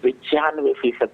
95%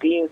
3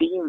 3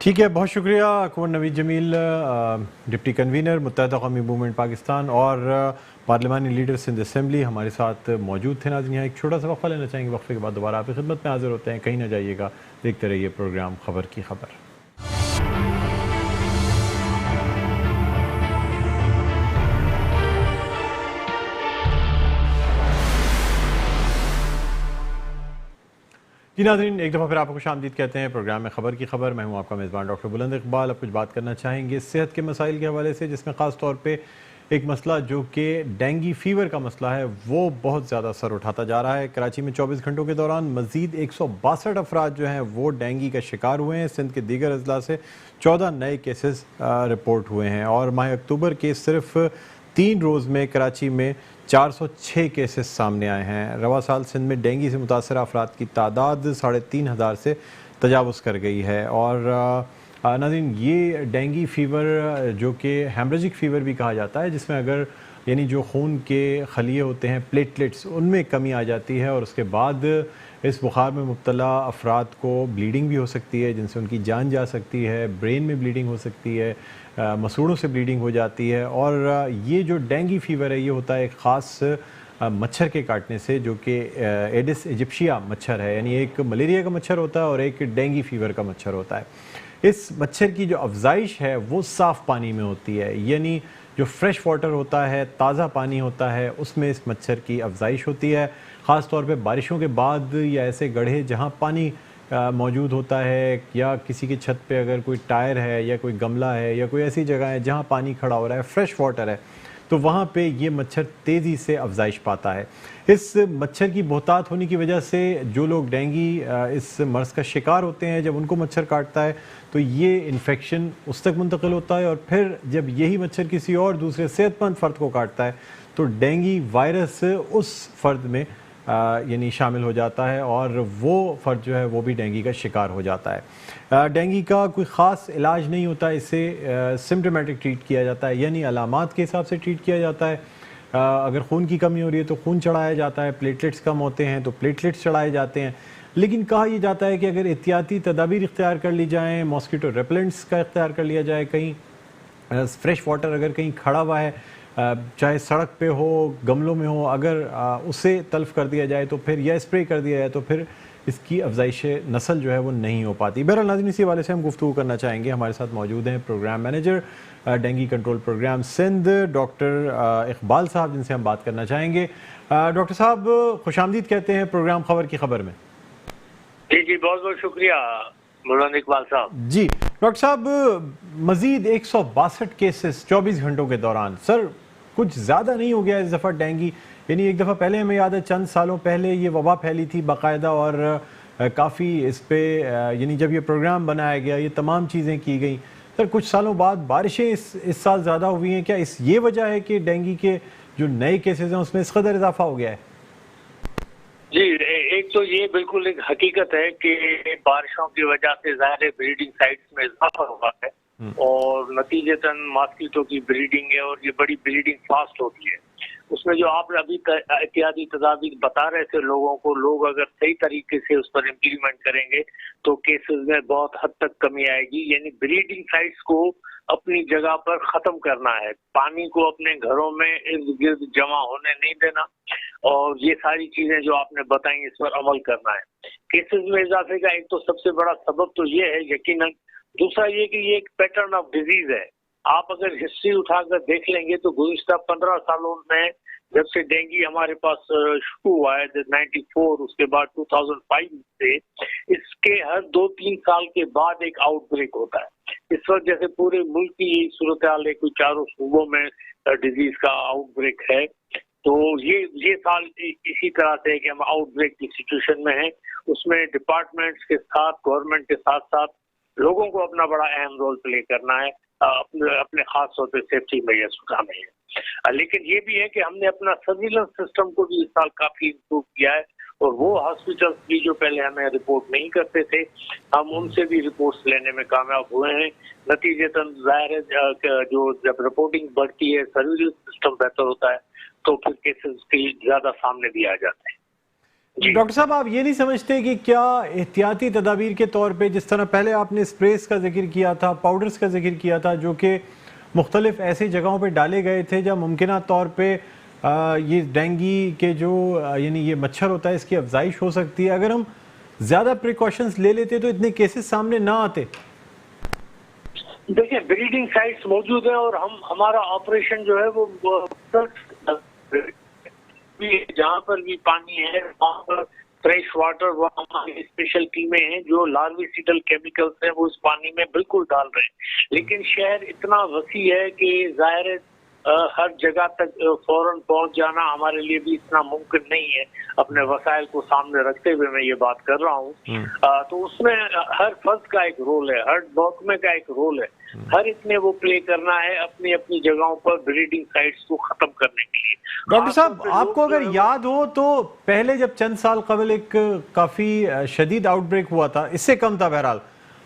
ٹھیک ہے، بہت شکریہ کنور نوید جمیل، ڈپٹی کنوینر متحدہ قومی موومنٹ پاکستان اور پارلیمانی لیڈر سندھ اسمبلی ہمارے ساتھ موجود تھے۔ ناظرین، یہاں ایک چھوٹا سا وقفہ لینا چاہیں گے، وقفے کے بعد دوبارہ آپ کی خدمت میں حاضر ہوتے ہیں، کہیں نہ جائیے گا، دیکھتے رہیے پروگرام خبر کی خبر۔ جی ناظرین، ایک دفعہ پھر آپ کو خوش آمدید کہتے ہیں پروگرام میں خبر کی خبر۔ میں ہوں آپ کا میزبان ڈاکٹر بلند اقبال۔ اب کچھ بات کرنا چاہیں گے صحت کے مسائل کے حوالے سے، جس میں خاص طور پہ ایک مسئلہ جو کہ ڈینگی فیور کا مسئلہ ہے وہ بہت زیادہ سر اٹھاتا جا رہا ہے۔ کراچی میں 24 گھنٹوں کے دوران مزید 162 افراد جو ہیں وہ ڈینگی کا شکار ہوئے ہیں۔ سندھ کے دیگر اضلاع سے 14 نئے کیسز رپورٹ ہوئے ہیں، اور ماہ اکتوبر کے صرف 3 روز میں کراچی میں 406 کیسز سامنے آئے ہیں۔ رواں سال سندھ میں ڈینگی سے متاثرہ افراد کی تعداد 3500 سے تجاوز کر گئی ہے۔ اور ناظرین، یہ ڈینگی فیور جو کہ ہیمریجک فیور بھی کہا جاتا ہے، جس میں اگر یعنی جو خون کے خلیے ہوتے ہیں پلیٹلیٹس، ان میں کمی آ جاتی ہے، اور اس کے بعد اس بخار میں مبتلا افراد کو بلیڈنگ بھی ہو سکتی ہے، جن سے ان کی جان جا سکتی ہے، برین میں بلیڈنگ ہو سکتی ہے، مسوڑوں سے بلیڈنگ ہو جاتی ہے۔ اور یہ جو ڈینگی فیور ہے یہ ہوتا ہے ایک خاص مچھر کے کاٹنے سے، جو کہ ایڈس ایجپشیا مچھر ہے، یعنی ایک ملیریا کا مچھر ہوتا ہے اور ایک ڈینگی فیور کا مچھر ہوتا ہے۔ اس مچھر کی جو افزائش ہے وہ صاف پانی میں ہوتی ہے، یعنی جو فریش واٹر ہوتا ہے، تازہ پانی ہوتا ہے، اس میں اس مچھر کی افزائش ہوتی ہے، خاص طور پہ بارشوں کے بعد، یا ایسے گڑھے جہاں پانی موجود ہوتا ہے، یا کسی کی چھت پہ اگر کوئی ٹائر ہے یا کوئی گملہ ہے یا کوئی ایسی جگہ ہے جہاں پانی کھڑا ہو رہا ہے، فریش واٹر ہے، تو وہاں پہ یہ مچھر تیزی سے افزائش پاتا ہے۔ اس مچھر کی بہتات ہونے کی وجہ سے جو لوگ ڈینگی اس مرض کا شکار ہوتے ہیں، جب ان کو مچھر کاٹتا ہے تو یہ انفیکشن اس تک منتقل ہوتا ہے، اور پھر جب یہی مچھر کسی اور دوسرے صحت مند فرد کو کاٹتا ہے تو ڈینگی وائرس اس فرد میں یعنی شامل ہو جاتا ہے، اور وہ فرد جو ہے وہ بھی ڈینگی کا شکار ہو جاتا ہے۔ ڈینگی کا کوئی خاص علاج نہیں ہوتا، اسے سمپٹومیٹک ٹریٹ کیا جاتا ہے، یعنی علامات کے حساب سے ٹریٹ کیا جاتا ہے۔ اگر خون کی کمی ہو رہی ہے تو خون چڑھایا جاتا ہے، پلیٹلیٹس کم ہوتے ہیں تو پلیٹلیٹس چڑھائے جاتے ہیں، لیکن کہا یہ جاتا ہے کہ اگر احتیاطی تدابیر اختیار کر لی جائیں، ماسکیٹو ریپلنٹس کا اختیار کر لیا جائے، کہیں فریش واٹر اگر کہیں کھڑا ہوا ہے، چاہے سڑک پہ ہو، گملوں میں ہو، اگر اسے تلف کر دیا جائے تو پھر، یا اسپرے کر دیا جائے تو پھر اس کی افزائش نسل جو ہے وہ نہیں ہو پاتی۔ بہرحال ناظرین، اسی حوالے سے ہم گفتگو کرنا چاہیں گے۔ ہمارے ساتھ موجود ہیں programme manager dengue control programme Sindh doctor Iqbal sahab, جن سے ہم بات کرنا چاہیں گے۔ ڈاکٹر صاحب، خوش آمدید کہتے ہیں پروگرام خبر کی خبر میں۔ جی بہت بہت شکریہ بلند اقبال صاحب۔ جی ڈاکٹر صاحب، مزید 162 کیسز 24 گھنٹوں کے دوران، سر کچھ زیادہ نہیں ہو گیا اس دفعہ ڈینگی؟ یعنی ایک دفعہ پہلے ہمیں یاد ہے چند سالوں پہلے یہ وبا پھیلی تھی باقاعدہ، اور کافی اس پہ یعنی جب یہ پروگرام بنایا گیا، یہ تمام چیزیں کی گئیں، سر کچھ سالوں بعد بارشیں اس سال زیادہ ہوئی ہیں، کیا یہ وجہ ہے کہ ڈینگی کے جو نئے کیسز ہیں اس میں اس قدر اضافہ ہو گیا ہے؟ جی، ایک تو یہ بالکل ایک حقیقت ہے کہ بارشوں کی وجہ سے ظاہر بریڈنگ سائٹس میں اضافہ ہوا ہے، اور نتیجتاً ماسکیٹو کی بریڈنگ ہے، اور یہ بڑی بریڈنگ فاسٹ ہوتی ہے۔ اس میں جو آپ ابھی احتیاطی تدابیر بتا رہے تھے لوگوں کو، لوگ اگر صحیح طریقے سے اس پر امپلیمنٹ کریں گے تو کیسز میں بہت حد تک کمی آئے گی۔ یعنی بریڈنگ سائٹس کو اپنی جگہ پر ختم کرنا ہے، پانی کو اپنے گھروں میں ارد گرد جمع ہونے نہیں دینا، اور یہ ساری چیزیں جو آپ نے بتائیں اس پر عمل کرنا ہے۔ کیسز میں اضافے کا ایک تو سب سے بڑا سبب تو یہ ہے یقیناً، دوسرا یہ کہ یہ ایک پیٹرن آف ڈیزیز ہے۔ آپ اگر ہسٹری اٹھا کر دیکھ لیں گے تو گزشتہ 15 سالوں میں جب سے ڈینگی ہمارے پاس شروع ہوا ہے 94، اس کے بعد 2005 سے، اس کے ہر 2-3 سال کے بعد ایک آؤٹ بریک ہوتا ہے۔ اس وقت جیسے پورے ملک کی صورتحال ہے، کوئی 4 صوبوں میں ڈیزیز کا آؤٹ بریک ہے، تو یہ سال اسی طرح سے ہے کہ ہم آؤٹ بریک کی سچویشن میں ہیں۔ اس میں ڈپارٹمنٹس کے ساتھ، گورنمنٹ کے ساتھ ساتھ لوگوں کو اپنا بڑا اہم رول پلے کرنا ہے، اپنے خاص طور پہ سیفٹی میجرز اٹھانے ہیں۔ لیکن یہ بھی ہے کہ ہم نے اپنا سرویلنس سسٹم کو بھی اس سال کافی امپروو کیا ہے، اور وہ ہاسپٹلس بھی جو پہلے ہمیں رپورٹ نہیں کرتے تھے، ہم ان سے بھی رپورٹس لینے میں کامیاب ہوئے ہیں۔ نتیجتاً ظاہر ہے جو جب رپورٹنگ بڑھتی ہے، سرویلنس سسٹم بہتر ہوتا ہے، تو پھر کیسز کی زیادہ سامنے بھی آ جاتے ہیں۔ ڈاکٹر صاحب آپ یہ نہیں سمجھتے کہ کیا احتیاطی تدابیر کے طور پہ جس طرح پہلے آپ نے اسپریز کا ذکر کیا تھا، پاؤڈرز کا ذکر کیا تھا جو کہ مختلف ایسی جگہوں پہ ڈالے گئے تھے جہاں ممکنہ طور پہ یہ ڈینگی کے جو یعنی یہ مچھر ہوتا ہے اس کی افزائش ہو سکتی ہے، اگر ہم زیادہ پریکاشنز لے لیتے تو اتنے کیسز سامنے نہ آتے؟ دیکھیں بریڈنگ سائٹس موجود ہیں اور ہمارا آپریشن جو ہے وہ جہاں پر بھی پانی ہے وہاں پر فریش واٹر، وہاں ہماری اسپیشل ٹیمیں ہیں جو لارویسیڈل کیمیکلز ہیں وہ اس پانی میں بالکل ڈال رہے ہیں، لیکن شہر اتنا وسیع ہے کہ ظاہر ہے ہر جگہ تک فوراً پہنچ جانا ہمارے لیے بھی اتنا ممکن نہیں ہے، اپنے وسائل کو سامنے رکھتے ہوئے میں یہ بات کر رہا ہوں۔ تو اس میں ہر فرد کا ایک رول ہے، ہر محکمے کا ایک رول ہے، ہر ایک نے وہ پلے کرنا ہے اپنی اپنی جگہوں پر بریڈنگ سائٹس کو ختم کرنے کے لیے۔ ڈاکٹر صاحب آپ کو اگر یاد ہو تو پہلے جب چند سال قبل ایک کافی شدید آؤٹ بریک ہوا تھا، اس سے کم تھا بہرحال،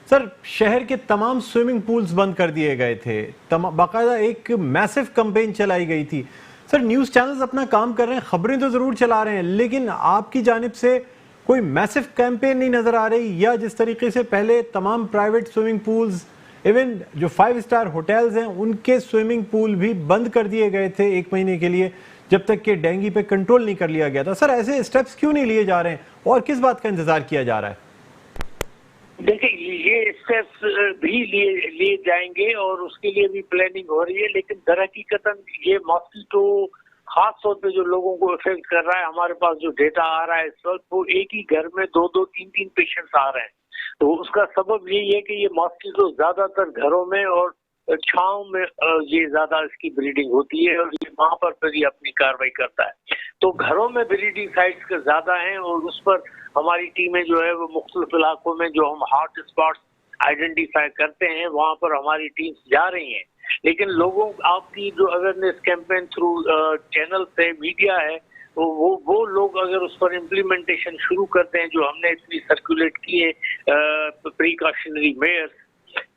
سر شہر کے تمام سوئمنگ پولز بند کر دیے گئے تھے، باقاعدہ ایک میسو کمپین چلائی گئی تھی۔ سر نیوز چینلز اپنا کام کر رہے ہیں، خبریں تو ضرور چلا رہے ہیں، لیکن آپ کی جانب سے کوئی میسو کیمپین نہیں نظر آ رہی، یا جس طریقے سے پہلے تمام پرائیویٹ سوئمنگ پولز ایون جو 5 اسٹار ہوٹلز ہیں ان کے سوئمنگ پول بھی بند کر دیے گئے تھے 1 مہینے کے لیے، جب تک کہ ڈینگی پہ کنٹرول نہیں کر لیا گیا تھا۔ سر ایسے اسٹیپس کیوں نہیں لیے جا رہے ہیں اور کس بات کا انتظار کیا جا رہا ہے؟ دیکھیں یہ اسٹیپس بھی لیے جائیں گے اور اس کے لیے بھی پلاننگ ہو رہی ہے، لیکن در حقیقت یہ ماسکیٹو خاص طور پہ جو لوگوں کو افیکٹ کر رہا ہے، ہمارے پاس جو ڈیٹا آ رہا ہے اس وقت وہ ایک ہی گھر میں 2-2 3-3 پیشنٹس آ رہے ہیں، تو اس کا سبب یہی ہے کہ یہ ماسکیٹو زیادہ تر گھروں میں اور چھاؤں میں یہ زیادہ اس کی بریڈنگ ہوتی ہے اور یہ وہاں پر پھر یہ اپنی کاروائی کرتا ہے، تو گھروں میں بریڈنگ سائٹس کے زیادہ ہیں اور اس پر ہماری ٹیمیں جو ہے وہ مختلف علاقوں میں جو ہم ہاٹ اسپاٹس آئیڈینٹیفائی کرتے ہیں وہاں پر ہماری ٹیمز جا رہی ہیں، لیکن لوگوں آپ کی جو اویئرنیس کیمپین تھرو چینل سے میڈیا ہے وہ لوگ اگر اس پر امپلیمنٹیشن شروع کرتے ہیں جو ہم نے اتنی سرکولیٹ کی ہے پریکاشنری میئرز،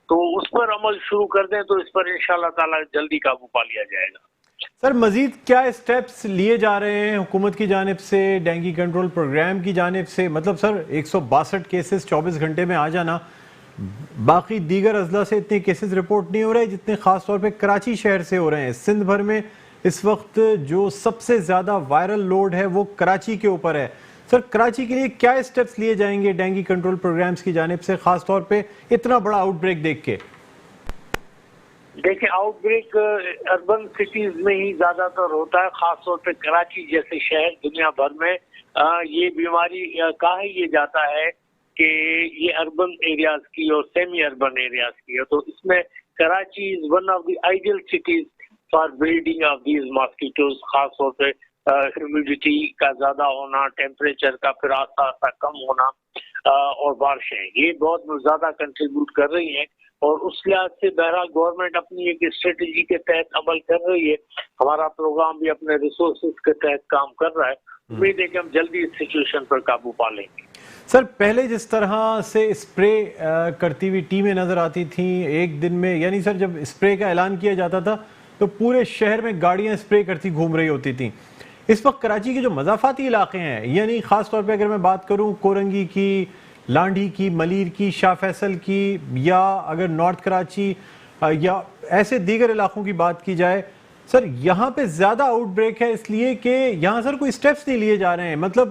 تو اس پر عمل شروع کر دیں تو اس پر انشاءاللہ تعالی جلدی قابو پا لیا جائے گا۔ سر مزید کیا اسٹیپس لیے جا رہے ہیں حکومت کی جانب سے، ڈینگی کنٹرول پروگرام کی جانب سے؟ مطلب سر 162 کیسز 24 گھنٹے میں آ جانا، باقی دیگر اضلاع سے اتنے کیسز رپورٹ نہیں ہو رہے جتنے خاص طور پہ کراچی شہر سے ہو رہے ہیں۔ سندھ بھر میں اس وقت جو سب سے زیادہ وائرل لوڈ ہے وہ کراچی کے اوپر ہے۔ سر کراچی کے لیے کیا اسٹیپس لیے جائیں گے ڈینگی کنٹرول پروگرامز کی جانب سے، خاص طور پہ اتنا بڑا آؤٹ بریک دیکھ کے؟ دیکھیں آؤٹ بریک اربن سٹیز میں ہی زیادہ تر ہوتا ہے، خاص طور پہ کراچی جیسے شہر دنیا بھر میں یہ بیماری کہا یہ جاتا ہے کہ یہ اربن ایریاز کی اور سیمی اربن ایریاز کی ہے، تو اس میں Karachi is one of the ideal cities for breeding of these mosquitoes, خاص طور پہ ہیومیڈیٹی کا زیادہ ہونا، ٹیمپریچر کا پھر آہستہ آہستہ کم ہونا اور بارشیں یہ بہت زیادہ کنٹریبیوٹ کر رہی ہیں، اور اس لحاظ سے بہرحال گورنمنٹ اپنی ایک اسٹریٹجی کے تحت عمل کر رہی ہے، ہمارا پروگرام بھی اپنے ریسورسز کے تحت کام کر رہا ہے، امید ہے کہ ہم جلدی اس سچویشن پر قابو پا لیں گے۔ سر پہلے جس طرح سے اسپرے کرتی ہوئی ٹیمیں نظر آتی تھیں ایک دن میں، یعنی سر جب اسپرے کا اعلان کیا جاتا تھا تو پورے شہر میں گاڑیاں اسپرے کرتی گھوم رہی ہوتی تھیں، اس وقت کراچی کے جو مضافاتی علاقے ہیں، یعنی خاص طور پہ اگر میں بات کروں کورنگی کی، لانڈھی کی، ملیر کی، شاہ فیصل کی، یا اگر نارتھ کراچی یا ایسے دیگر علاقوں کی بات کی جائے، سر یہاں پہ زیادہ آؤٹ بریک ہے اس لیے کہ یہاں سر کوئی سٹیپس نہیں لیے جا رہے ہیں، مطلب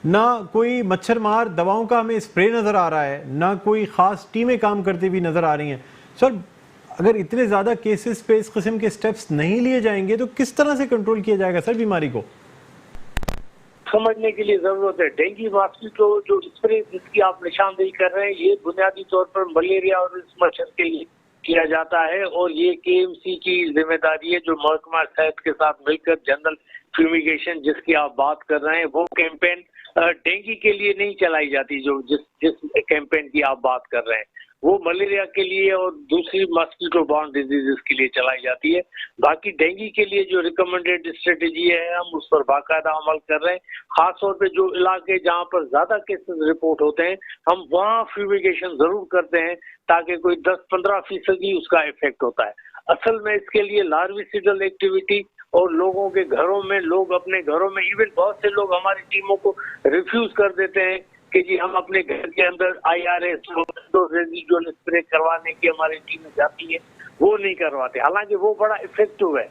نہ کوئی مچھر مار دواؤں کا ہمیں اسپرے نظر آ رہا ہے، نہ کوئی خاص ٹیمیں کام کرتی ہوئی نظر آ رہی ہیں۔ سر اگر اتنے زیادہ کیسز پہ اس قسم کے سٹیپس نہیں لیے جائیں گے تو کس طرح سے کنٹرول کیا جائے گا سر بیماری کو؟ سمجھنے کے لیے ضرورت ہے ڈینگی ماسکیٹو جو اسپرے جس کی آپ نشاندہی کر رہے ہیں یہ بنیادی طور پر ملیریا اور اس مچھر کے لیے کیا جاتا ہے، اور یہ کے ایم سی کی ذمہ داری ہے جو محکمہ صحت کے ساتھ مل کر جنرل فیومیگیشن جس کی آپ بات کر رہے ہیں وہ کیمپین ڈینگی کے لیے نہیں چلائی جاتی، جو جس کیمپین کی آپ بات کر رہے ہیں وہ ملیریا کے لیے اور دوسری ماسکیٹو بارن ڈیزیزز کے لیے چلائی جاتی ہے۔ باقی ڈینگی کے لیے جو ریکمنڈیڈ اسٹریٹجی ہے ہم اس پر باقاعدہ عمل کر رہے ہیں، خاص طور پہ جو علاقے جہاں پر زیادہ کیسز رپورٹ ہوتے ہیں ہم وہاں فیومیگیشن ضرور کرتے ہیں تاکہ کوئی 10-15% ہی اس کا افیکٹ ہوتا ہے۔ اصل میں اس کے لیے لارویسیڈل ایکٹیویٹی اور لوگوں کے گھروں میں لوگ اپنے گھروں میں ایون بہت سے لوگ ہماری ٹیموں کو ریفیوز کر دیتے ہیں کہ جی ہم اپنے گھر کے اندر IRS ریزیڈول اسپرے کروانے کی ہماری ٹیمیں جاتی ہیں، وہ نہیں کرواتے، حالانکہ وہ بڑا افیکٹو ہے،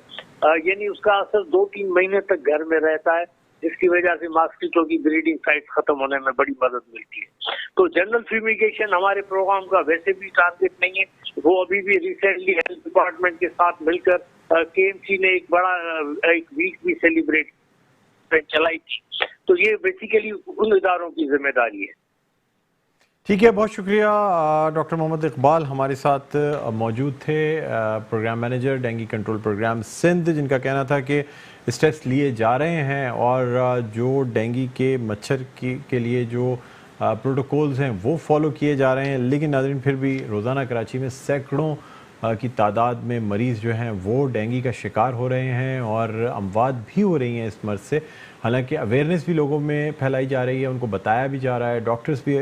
یعنی اس کا اثر 2-3 مہینے تک گھر میں رہتا ہے، جس کی وجہ سے ماسکیٹو کی بریڈنگ سائٹ ختم ہونے میں بڑی مدد ملتی ہے۔ تو جنرل فیومیگیشن ہمارے پروگرام کا ویسے بھی ٹارگیٹ نہیں ہے، وہ ابھی بھی ریسنٹلی ہیلتھ ڈپارٹمنٹ کے ساتھ مل کر KMC نے ایک بڑا ایک ویک بھی سیلیبریٹ چلائی تھی، تو یہ بیسیکلی ان اداروں کی ذمہ داری ہے۔ ٹھیک ہے، بہت شکریہ ڈاکٹر محمد اقبال ہمارے ساتھ موجود تھے، programme manager dengue control programme Sindh, جن کا کہنا تھا کہ اسٹیپس لیے جا رہے ہیں اور جو ڈینگی کے مچھر کے لیے جو پروٹوکولز ہیں وہ فالو کیے جا رہے ہیں، لیکن ناظرین پھر بھی روزانہ کراچی میں سینکڑوں کی تعداد میں مریض جو ہیں وہ ڈینگی کا شکار ہو رہے ہیں اور اموات بھی ہو رہی ہیں اس مرض سے۔ حالانکہ اویئرنیس بھی لوگوں میں پھیلائی جا رہی ہے، ان کو بتایا بھی جا رہا ہے، ڈاکٹرز بھی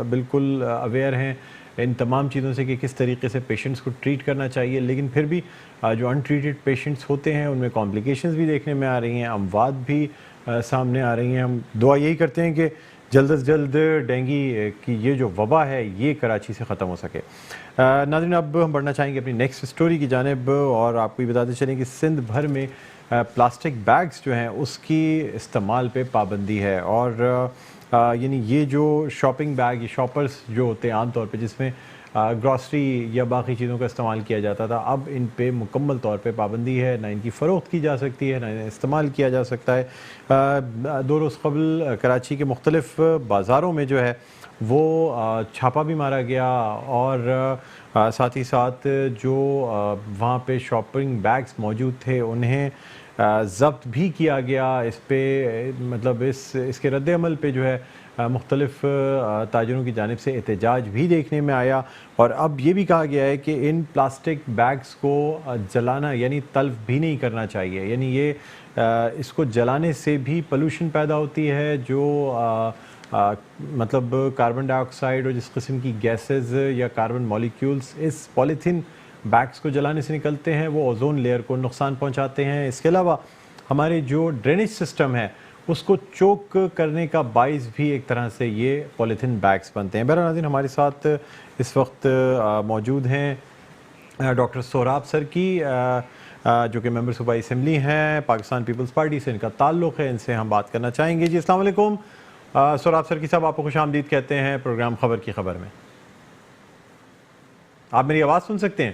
بالکل اویئر ہیں ان تمام چیزوں سے کہ کس طریقے سے پیشنٹس کو ٹریٹ کرنا چاہیے، لیکن پھر بھی جو ان ٹریٹڈ پیشنٹس ہوتے ہیں ان میں کمپلیکیشنز بھی دیکھنے میں آ رہی ہیں، اموات بھی سامنے آ رہی ہیں۔ ہم دعا یہی کرتے ہیں کہ جلد از جلد ڈینگی کی یہ جو وبا ہے یہ کراچی سے ختم ہو سکے۔ ناظرین اب ہم بڑھنا چاہیں گے اپنی نیکسٹ سٹوری کی جانب اور آپ کو یہ بتاتے چلیں کہ سندھ بھر میں پلاسٹک بیگز جو ہیں اس کی استعمال پہ پابندی ہے، اور یعنی یہ جو شاپنگ بیگ، یہ شاپرز جو ہوتے ہیں عام طور پہ جس میں گراسری یا باقی چیزوں کا استعمال کیا جاتا تھا، اب ان پہ مکمل طور پہ پابندی ہے، نہ ان کی فروخت کی جا سکتی ہے نہ انہیں استعمال کیا جا سکتا ہے۔ 2 روز قبل کراچی کے مختلف بازاروں میں جو ہے وہ چھاپا بھی مارا گیا اور ساتھ ہی ساتھ جو وہاں پہ شاپنگ بیگز موجود تھے انہیں ضبط بھی کیا گیا۔ اس پہ مطلب اس کے رد عمل پہ جو ہے مختلف تاجروں کی جانب سے احتجاج بھی دیکھنے میں آیا، اور اب یہ بھی کہا گیا ہے کہ ان پلاسٹک بیگز کو جلانا یعنی تلف بھی نہیں کرنا چاہیے، یعنی یہ اس کو جلانے سے بھی پولوشن پیدا ہوتی ہے، جو مطلب کاربن ڈائی آکسائڈ اور جس قسم کی گیسز یا کاربن مولیکیولز اس پولیتھین بیگز کو جلانے سے نکلتے ہیں وہ اوزون لیئر کو نقصان پہنچاتے ہیں۔ اس کے علاوہ ہمارے جو ڈرینیج سسٹم ہے اس کو چوک کرنے کا باعث بھی ایک طرح سے یہ پولیتھین بیگز بنتے ہیں۔ بہرحال ناظرین ہمارے ساتھ اس وقت موجود ہیں ڈاکٹر سہراب سرکی جو کہ ممبر صوبائی اسمبلی ہیں پاکستان پیپلز پارٹی سے، ان کا تعلق ہے، ان سے ہم بات کرنا چاہیں گے۔ جی السلام علیکم سہراب سرکی صاحب، آپ کو خوش آمدید کہتے ہیں پروگرام خبر کی خبر میں۔ آپ میری آواز سن سکتے ہیں؟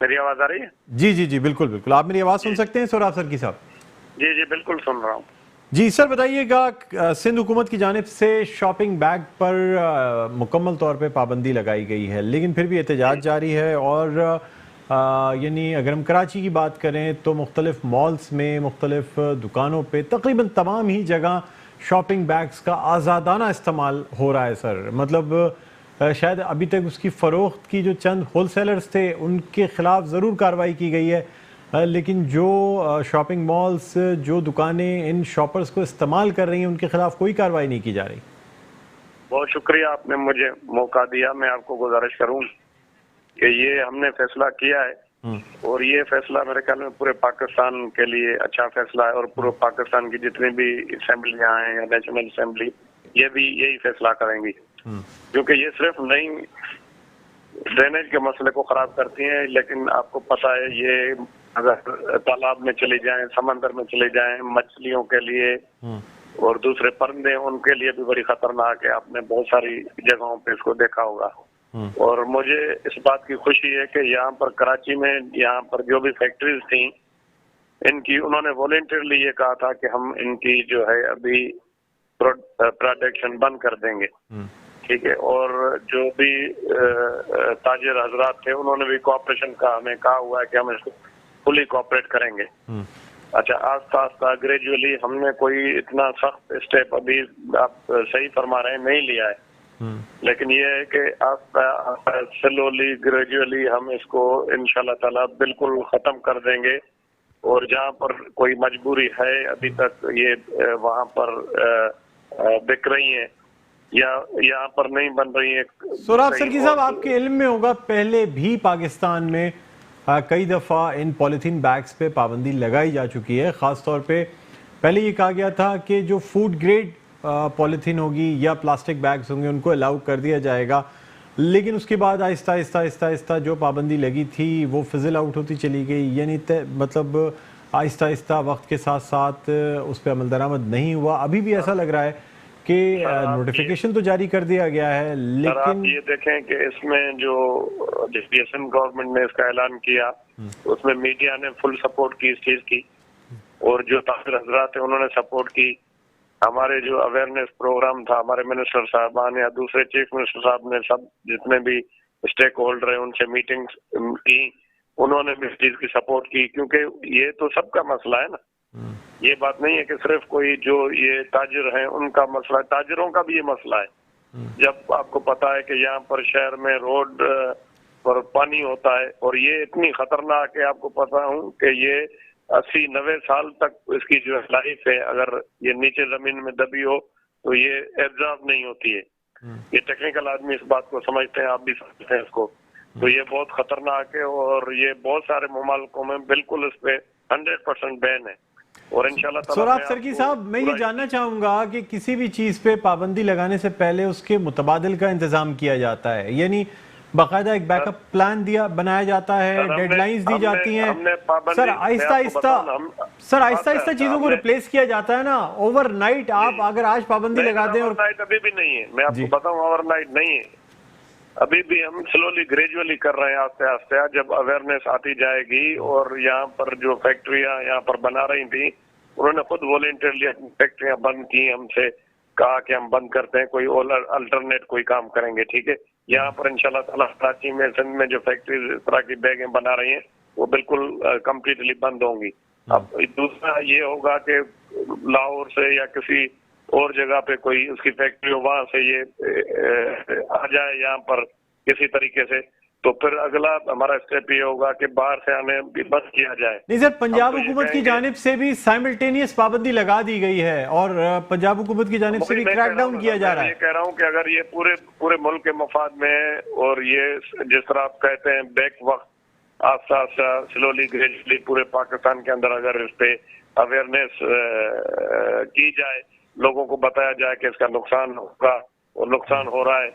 میری آواز آ رہی ہے؟ جی جی جی بالکل بالکل، آپ میری آواز سن سکتے ہیں سہراب سرکی صاحب؟ جی جی بالکل سن رہا ہوں۔ جی سر بتائیے گا، سندھ حکومت کی جانب سے شاپنگ بیگ پر مکمل طور پہ پابندی لگائی گئی ہے، لیکن پھر بھی احتجاج جاری ہے، اور یعنی اگر ہم کراچی کی بات کریں تو مختلف مالز میں، مختلف دکانوں پہ تقریباً تمام ہی جگہ شاپنگ بیگز کا آزادانہ استعمال ہو رہا ہے سر۔ مطلب شاید ابھی تک اس کی فروخت کی جو چند ہول سیلرز تھے ان کے خلاف ضرور کارروائی کی گئی ہے، لیکن جو شاپنگ مالز، جو دکانیں ان شاپرز کو استعمال کر رہی ہیں ان کے خلاف کوئی کارروائی نہیں کی جا رہی۔ بہت شکریہ، آپ نے مجھے موقع دیا۔ میں آپ کو گزارش کروں کہ یہ ہم نے فیصلہ کیا ہے، اور یہ فیصلہ میرے خیال میں پورے پاکستان کے لیے اچھا فیصلہ ہے، اور پورے پاکستان کی جتنی بھی اسمبلیاں ہیں یا نیشنل اسمبلی یہ بھی یہی فیصلہ کریں گی، کیونکہ یہ صرف نہیں ڈرینیج کے مسئلے کو خراب کرتی ہیں، لیکن آپ کو پتہ ہے یہ اگر تالاب میں چلے جائیں، سمندر میں چلے جائیں، مچھلیوں کے لیے اور دوسرے پرندے ان کے لیے بھی بڑی خطرناک ہے۔ آپ نے بہت ساری جگہوں پہ اس کو دیکھا ہوگا، اور مجھے اس بات کی خوشی ہے کہ یہاں پر کراچی میں یہاں پر جو بھی فیکٹریز تھیں ان کی انہوں نے والنٹیرلی یہ کہا تھا کہ ہم ان کی جو ہے ابھی پروڈکشن بند کر دیں گے، ٹھیک ہے، اور جو بھی تاجر حضرات تھے انہوں نے بھی کوآپریشن کا ہمیں کہا ہوا ہے کہ ہم اس کو فلی کوآپریٹ کریں گے۔ اچھا، آہستہ آہستہ گریجولی ہم نے کوئی اتنا سخت اسٹیپ ابھی آپ صحیح فرما رہے ہیں نہیں لیا ہے، لیکن یہ ہے کہ آہستہ سلولی گریجولی ہم اس کو انشاءاللہ تعالی بالکل ختم کر دیں گے، اور جہاں پر کوئی مجبوری ہے ابھی تک یہ وہاں پر بک رہی ہیں یا یہاں پر نہیں بن رہی ہے. سوراب سرکی صاحب، آپ کے علم میں ہوگا پہلے بھی پاکستان میں کئی دفعہ ان پولیتھین بیگز پہ پابندی لگائی جا چکی ہے. خاص طور پہ پہلے یہ کہا گیا تھا کہ جو فوڈ گریڈ پولیتھین ہوگی یا پلاسٹک بیگز ہوں گے ان کو الاؤ کر دیا جائے گا، لیکن اس کے بعد آہستہ آہستہ آہستہ آہستہ جو پابندی لگی تھی وہ فزل آؤٹ ہوتی چلی گئی. یعنی مطلب آہستہ آہستہ وقت کے ساتھ ساتھ اس پہ عمل درآمد نہیں ہوا. ابھی بھی ایسا لگ رہا ہے کہ نوٹیفیکیشن تو جاری کر دیا گیا ہے، لیکن آپ یہ دیکھیں کہ اس میں جو BSN گورنمنٹ نے اس کا اعلان کیا اس میں میڈیا نے فل سپورٹ کی اس چیز کی، اور جو تاجر حضرات ہیں انہوں نے سپورٹ کی. ہمارے جو اویئرنیس پروگرام تھا، ہمارے منسٹر صاحبان یا دوسرے چیف منسٹر صاحب نے سب جتنے بھی اسٹیک ہولڈر ہیں ان سے میٹنگز کی، انہوں نے بھی اس چیز کی سپورٹ کی، کیونکہ یہ تو سب کا مسئلہ ہے نا. یہ بات نہیں ہے کہ صرف کوئی جو یہ تاجر ہیں ان کا مسئلہ ہے، تاجروں کا بھی یہ مسئلہ ہے. جب آپ کو پتا ہے کہ یہاں پر شہر میں روڈ پر پانی ہوتا ہے اور یہ اتنی خطرناک ہے، آپ کو پتا ہوں کہ یہ 80-90 سال تک اس کی جو لائف ہے، اگر یہ نیچے زمین میں دبی ہو تو یہ ایبزارب نہیں ہوتی ہے. یہ ٹیکنیکل آدمی اس بات کو سمجھتے ہیں، آپ بھی سمجھتے ہیں اس کو. تو یہ بہت خطرناک ہے اور یہ بہت سارے ممالکوں میں بالکل اس پہ 100% بین ہے. اور انشاءاللہ تعالی سوراب سرکی صاحب، میں یہ جاننا چاہوں گا کہ کسی بھی چیز پہ پابندی لگانے سے پہلے اس کے متبادل کا انتظام کیا جاتا ہے، یعنی باقاعدہ ایک بیک اپ پلان بنایا جاتا ہے، ڈیڈ لائنز دی جاتی ہیں. سر آہستہ آہستہ چیزوں کو ریپلیس کیا جاتا ہے نا. اوور نائٹ آپ اگر آج پابندی لگا دیں، اور ابھی بھی نہیں ہے، میں آپ کو بتاؤں اوور نائٹ نہیں ہے، ابھی بھی ہم سلولی گریجولی کر رہے ہیں، آہستہ آہستہ. جب اویئرنیس آتی جائے گی، اور یہاں پر جو فیکٹریاں یہاں پر بنا رہی تھیں انہوں نے خود والنٹیرلی فیکٹریاں بند کی، ہم سے کہا کہ ہم بند کرتے ہیں، کوئی الٹرنیٹ کوئی کام کریں گے. ٹھیک ہے، یہاں پر انشاءاللہ تعالیٰ کراچی میں سندھ میں جو فیکٹریز اس طرح کی بیگیں بنا رہی ہیں وہ بالکل کمپلیٹلی بند ہوں گی. اب دوسرا یہ ہوگا کہ لاہور سے یا کسی اور جگہ پہ کوئی اس کی فیکٹری ہو، وہاں سے یہ آ جائے یہاں پر کسی طریقے سے، تو پھر اگلا ہمارا اسٹیپ یہ ہوگا کہ باہر سے آنے بھی بند کیا جائے. نہیں سر، پنجاب حکومت کی جانب سے بھی سائملٹینیس پابندی لگا دی گئی ہے اور پنجاب حکومت کی جانب سے بھی کریک ڈاؤن کیا جا رہا ہے. میں یہ کہہ رہا ہوں کہ اگر یہ پورے ملک کے مفاد میں ہے، اور یہ جس طرح آپ کہتے ہیں بیک وقت آہستہ آہستہ سلولی گریجولی پورے پاکستان کے اندر اگر اس پہ اویئرنیس کی جائے، لوگوں کو بتایا جائے کہ اس کا نقصان ہوگا اور نقصان ہو رہا ہے،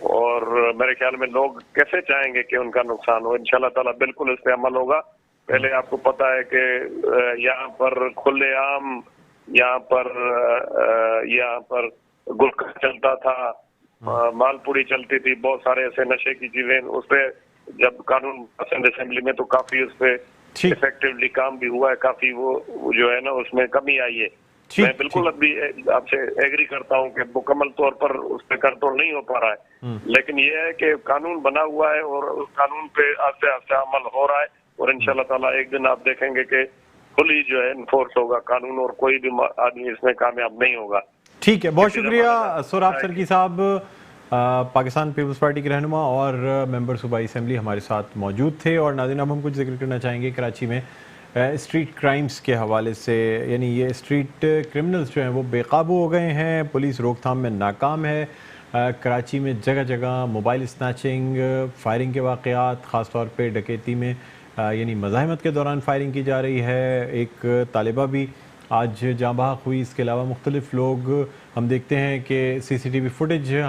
اور میرے خیال میں لوگ کیسے چاہیں گے کہ ان کا نقصان ہو. انشاءاللہ تعالیٰ بالکل اس پہ عمل ہوگا. پہلے آپ کو پتا ہے کہ یہاں پر کھلے عام یہاں پر گٹکا چلتا تھا، مال پوڑی چلتی تھی، بہت سارے ایسے نشے کی چیزیں. اس پہ جب قانون اسمبلی میں تو کافی اس پہ افیکٹولی کام بھی ہوا ہے، کافی وہ جو ہے نا اس میں کمی آئی ہے. میں بالکل ابھی آپ سے ایگری کرتا ہوں کہ مکمل طور پر اس پہ کنٹرول نہیں ہو پا رہا ہے، لیکن یہ ہے کہ قانون بنا ہوا ہے اور اس قانون پہ آہستہ آہستہ عمل ہو رہا ہے، اور انشاءاللہ تعالیٰ ایک دن آپ دیکھیں گے کہ کھلی جو ہے انفورس ہوگا قانون، اور کوئی بھی آدمی اس میں کامیاب نہیں ہوگا. ٹھیک ہے، بہت شکریہ سوراب سرکی صاحب، پاکستان پیپلز پارٹی کے رہنما اور ممبر صوبائی اسمبلی ہمارے ساتھ موجود تھے. اور ناظرین، اب ہم کچھ ذکر کرنا چاہیں گے کراچی میں اسٹریٹ کرائمز کے حوالے سے. یعنی یہ اسٹریٹ کرمنلز جو ہیں وہ بے قابو ہو گئے ہیں، پولیس روک تھام میں ناکام ہے. کراچی میں جگہ جگہ موبائل اسنیچنگ، فائرنگ کے واقعات، خاص طور پہ ڈکیتی میں یعنی مزاحمت کے دوران فائرنگ کی جا رہی ہے. ایک طالبہ بھی آج جاں بحق ہوئی. اس کے علاوہ مختلف لوگ ہم دیکھتے ہیں کہ CCTV فوٹیج